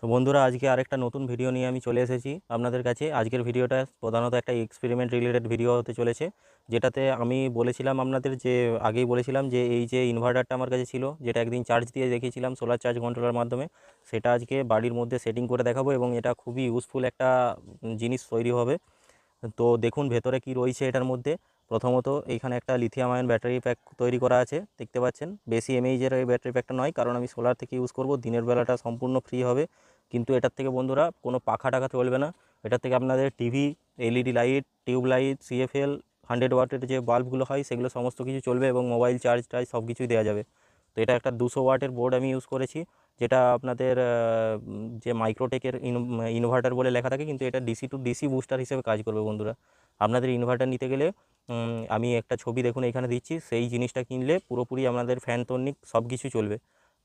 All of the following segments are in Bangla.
তো বন্ধুরা, আজকে আরেকটা নতুন ভিডিও নিয়ে আমি চলে এসেছি আপনাদের কাছে। আজকের ভিডিওটা প্রধানত একটা এক্সপেরিমেন্ট রিলেটেড ভিডিও হতে চলেছে, যেটাতে আমি বলেছিলাম আপনাদের যে আগেই বলেছিলাম যে এই যে ইনভার্টারটা আমার কাছে ছিল, যেটা একদিন চার্জ দিয়ে দেখিয়েছিলাম সোলার চার্জ কন্ট্রোলার মাধ্যমে, সেটা আজকে বাড়ির মধ্যে সেটিং করে দেখাবো এবং এটা খুবই ইউজফুল একটা জিনিস তৈরি হবে। তো দেখুন ভেতরে কি রয়েছে এটার মধ্যে। প্রথমত এইখানে একটা লিথিয়াম আয়ন ব্যাটারি প্যাক তৈরি করা আছে, দেখতে পাচ্ছেন। বেশি এমএইচের এই ব্যাটারি প্যাকটা নয়, কারণ আমি সোলার থেকে ইউজ করব, দিনের বেলাটা সম্পূর্ণ ফ্রি হবে। কিন্তু এটার থেকে বন্ধুরা কোনো পাখা টাকা চলবে না। এটার থেকে আপনাদের TV, LED light, tube light, CFL 100 ওয়াটের যে বাল্বগুলো হয় সেগুলো সমস্ত কিছু চলবে এবং মোবাইল চার্জ টার্জ সব কিছুই দেওয়া যাবে। তো এটা একটা 200 ওয়াটের বোর্ড আমি ইউজ করেছি, যেটা আপনাদের যে মাইক্রোটেকের ইনভার্টার বলে লেখা থাকে, কিন্তু এটা ডিসি টু ডিসি বুস্টার হিসেবে কাজ করবে বন্ধুরা। আপনাদের ইনভার্টার নিতে গেলে আমি একটা ছবি দেখুন এখানে দিচ্ছি, সেই জিনিসটা কিনলে পুরোপুরি আপনাদের ফ্যান তন্নিক সব কিছু চলবে।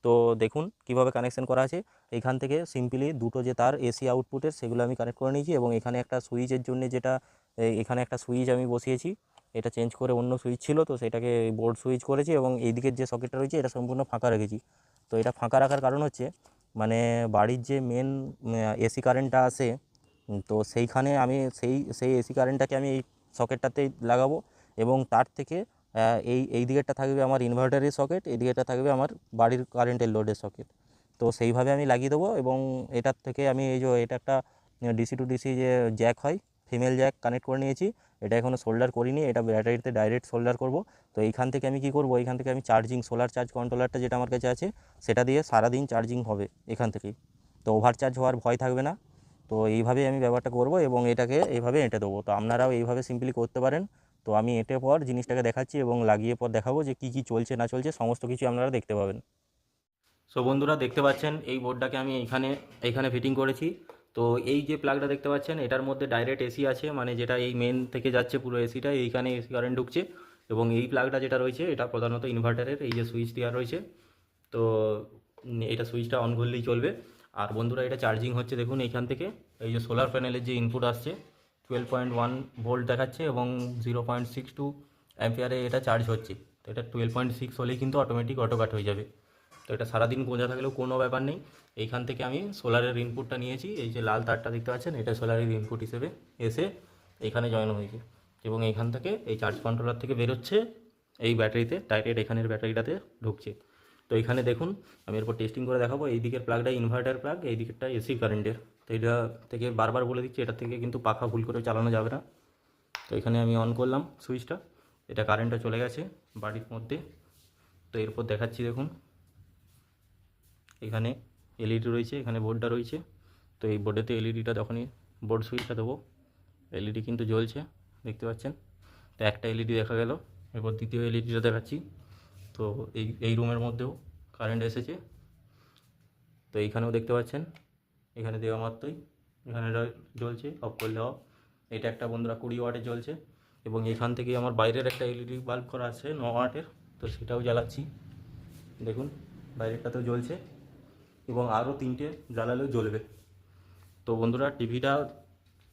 তো দেখুন কিভাবে কানেকশন করা আছে। এইখান থেকে সিম্পলি দুটো যে তার এসি আউটপুটের, সেগুলো আমি কানেক্ট করে নিয়েছি এবং এখানে একটা সুইচের জন্য যেটা এখানে একটা সুইচ আমি বসিয়েছি। এটা চেঞ্জ করে অন্য সুইচ ছিল, তো সেটাকে বোর্ড সুইচ করেছি এবং এই দিকের যে সকেটটা রয়েছে এটা সম্পূর্ণ ফাঁকা রেখেছি। তো এটা ফাঁকা রাখার কারণ হচ্ছে, মানে বাড়ির যে মেন এসি কারেন্টটা আসে, তো সেইখানে আমি সেই এসি কারেন্টটাকে আমি এই সকেটটাতেই লাগাবো এবং তার থেকে এই দিকেরটা থাকবে আমার ইনভার্টারের সকেট, এই দিকেরটা থাকবে আমার বাড়ির কারেন্টের লোডের সকেট। তো সেইভাবে আমি লাগিয়ে দেবো এবং এটার থেকে আমি এই যে এটা একটা ডিসি টু ডিসি যে জ্যাক হয়, ফিমেল জ্যাক কানেক্ট করে নিয়েছি। এটা এখনও সোল্ডার করিনি, এটা ব্যাটারিতে ডাইরেক্ট সোল্ডার করব। তো এইখান থেকে আমি কী করব, এইখান থেকে আমি চার্জিং সোলার চার্জ কন্ট্রোলারটা যেটা আমার কাছে আছে, সেটা দিয়ে সারাদিন চার্জিং হবে এখান থেকেই। তো ওভার চার্জ হওয়ার ভয় থাকবে না। তো এইভাবেই আমি ব্যাপারটা করব এবং এটাকে এইভাবে এঁটে দেবো। তো আপনারাও এইভাবে সিম্পলি করতে পারেন। তো আমি এঁটে পর জিনিসটাকে দেখাচ্ছি এবং লাগিয়ে পর দেখাবো যে কী কী চলছে না চলছে, সমস্ত কিছু আপনারা দেখতে পাবেন। সো বন্ধুরা, দেখতে পাচ্ছেন এই বোর্ডটাকে আমি এইখানে এইখানে ফিটিং করেছি। তো এই যে প্লাগটা দেখতে পাচ্ছেন, এটার মধ্যে ডাইরেক্ট এসি আছে, মানে যেটা এই মেন থেকে যাচ্ছে পুরো এসিটা, এইখানে এসি কারেন্ট ঢুকছে। এবং এই প্লাগটা যেটা রয়েছে এটা প্রধানত ইনভার্টারের এই যে সুইচ দেওয়া রয়েছে। তো এটা সুইচটা অন করলেই চলবে। আর বন্ধুরা, এটা চার্জিং হচ্ছে দেখুন এইখান থেকে। এই যে সোলার প্যানেলের যে ইনপুট আসছে 12.1 ভোল্ট দেখাচ্ছে এবং 0.62 অ্যাম্পিয়ারে এটা চার্জ হচ্ছে। তো এটা 12.6 হলেই কিন্তু অটোমেটিক অটো কাট হয়ে যাবে। তো এটা সারাদিন গোঁজা থাকলেও কোনো ব্যাপার নেই। এইখান থেকে আমি সোলারের ইনপুটটা নিয়েছি, এই যে লাল তারটা দেখতে পাচ্ছেন, এটা সোলারের ইনপুট হিসেবে এসে এখানে জয়েন হয়েছে এবং এইখান থেকে এই চার্জ কন্ট্রোলার থেকে বেরোচ্ছে এই ব্যাটারিতে, ডাইরেক্ট এখানের ব্যাটারিটাতে ঢুকছে। তো এখানে দেখুন আমি এরপর টেস্টিং করে দেখাবো। এই দিকের প্লাগটা ইনভার্টার প্লাগ, এই দিকেরটা এসি কারেন্টের। তো এটা থেকে বারবার বলে দিচ্ছি, এটা থেকে কিন্তু পাখা ভুল করে চালানো যাবে না। তো এখানে আমি অন করলাম সুইচটা, এটা কারেন্টটা চলে গেছে বাড়ির মধ্যে। তো এরপর দেখাচ্ছি দেখুন, এখানে এলইডি রয়েছে, এখানে বোর্ডটা রয়েছে। তো এই বোর্ডেতে এলইডিটা যখনই বোর্ড সুইচটা দেবো, এলইডি কিন্তু জ্বলছে, দেখতে পাচ্ছেন। তো একটা এলইডি দেখা গেল, এরপর দ্বিতীয় এলইডিটা দেখাচ্ছি। তো এই রুমের মধ্যেও কারেন্ট এসেছে। তো এইখানেও দেখতে পাচ্ছেন, এখানে দেওয়া মাত্রই এখানে জ্বলছে, অফ করলে অফ। এটা একটা বন্ধুরা 20 ওয়াটের জ্বলছে এবং এখান থেকেই আমার বাইরের একটা এলইডি বাল্ব করা আছে 9 ওয়াটের, তো সেটাও জ্বালাচ্ছি দেখুন, বাইরেরটাতেও জ্বলছে এবং আরও 3টে জ্বালালেও জ্বলবে। তো বন্ধুরা, টিভিটা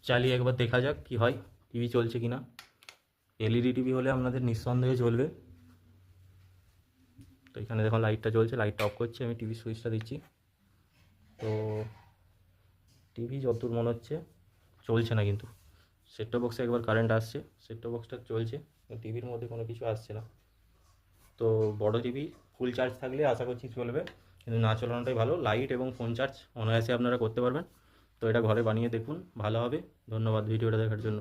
চালিয়ে একবার দেখা যাক কি হয়, টিভি চলছে কি না। এলইডি টিভি হলে আপনাদের নিঃসন্দেহে চলবে। তো এখানে দেখুন লাইটটা জ্বলছে, লাইটটা অফ করছি, আমি টিভি সুইচটা দিচ্ছি। তো টিভি যতদূর মনে হচ্ছে চলছে না, কিন্তু সেট টপ বক্সে একবার কারেন্ট আসছে, সেট টপ বক্সটা চলছে, টিভির মধ্যে কোনো কিছু আসছে না। তো বড় টিভি ফুল চার্জ থাকলে আশা করছি চলবে, কিন্তু না চালানোটাই ভালো। লাইট এবং ফোন চার্জ অনায়াসে আপনারা করতে পারবেন। তো এটা ঘরে বানিয়ে দেখুন, ভালো হবে। ধন্যবাদ ভিডিওটা দেখার জন্য।